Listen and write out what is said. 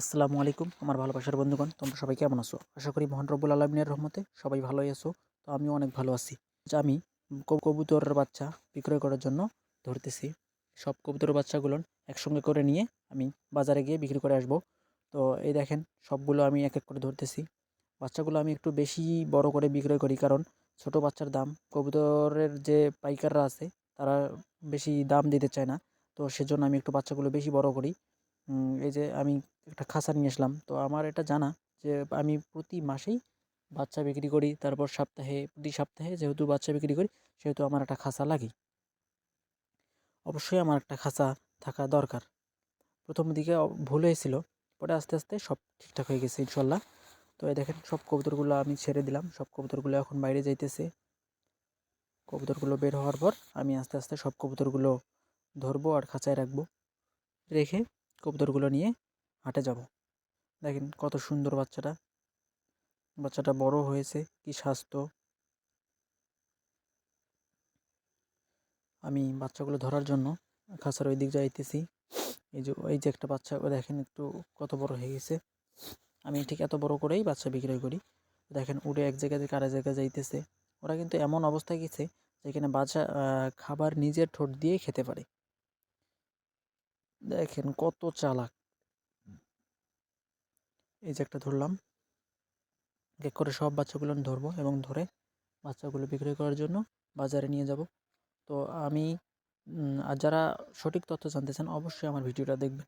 আসসালামু আলাইকুম আমার ভালোবাসার বন্ধুগণ, তোমরা সবাই কেমন আছো? আশা করি মহান রব্বুল আলামিনের রহমতে সবাই ভালোই আছো। তো আমিও অনেক ভালো আছি। আমি কবুতরের বাচ্চা বিক্রয় করার জন্য ধরতেছি। সব কবুতরের বাচ্চাগুলো একসঙ্গে করে নিয়ে আমি বাজারে গিয়ে বিক্রি করে আসব। তো এই দেখেন, সবগুলো আমি এক এক করে ধরতেছি। বাচ্চাগুলো আমি একটু বেশি বড় করে বিক্রয় করি, কারণ ছোট বাচ্চার দাম কবুতরের যে পাইকাররা আছে তারা বেশি দাম দিতে চায় না। তো সেজন্য আমি একটু বাচ্চাগুলো বেশি বড় করি। এই যে আমি একটা খাঁচা নিয়ে আসলাম। তো আমার এটা জানা যে আমি প্রতি মাসেই বাচ্চা বিক্রি করি। তারপর প্রতি সপ্তাহে যেহেতু বাচ্চা বিক্রি করি, সেহেতু আমার একটা খাঁচা লাগে। অবশ্যই আমার একটা খাঁচা থাকা দরকার। প্রথম দিকে ভুল হয়েছিল, পরে আস্তে আস্তে সব ঠিকঠাক হয়ে গেছে ইনশাল্লাহ। তো এই দেখেন, সব কবুতরগুলো আমি ছেড়ে দিলাম। সব কবুতরগুলো এখন বাইরে যাইতেছে। কবুতরগুলো বের হওয়ার পর আমি আস্তে আস্তে সব কবুতরগুলো ধরবো আর খাঁচায় রাখবো। রেখে কবুতরগুলো নিয়ে হাটে যাব। দেখেন কত সুন্দর বাচ্চাটা। বাচ্চাটা বড় হয়েছে, কি স্বাস্থ্য। আমি বাচ্চাগুলো ধরার জন্য খাঁচার ওই দিক যাইতেছি। এই যে একটা বাচ্চা, ও দেখেন একটু কত বড় হয়ে গেছে। আমি ঠিক এত বড় করেই বাচ্চা বিক্রয় করি। দেখেন উড়ে এক জায়গা থেকে আরেক জায়গায় যাইতেছে। ওরা কিন্তু এমন অবস্থায় গেছে যেখানে বাচ্চা খাবার নিজের ঠোঁট দিয়েই খেতে পারে। দেখেন কত চালাক। এই যে একটা ধরলাম। এক করে সব বাচ্চাগুলো আমি ধরবো এবং ধরে বাচ্চাগুলো বিক্রয় করার জন্য বাজারে নিয়ে যাব। তো আমি আর যারা সঠিক তথ্য জানতে চান, অবশ্যই আমার ভিডিওটা দেখবেন।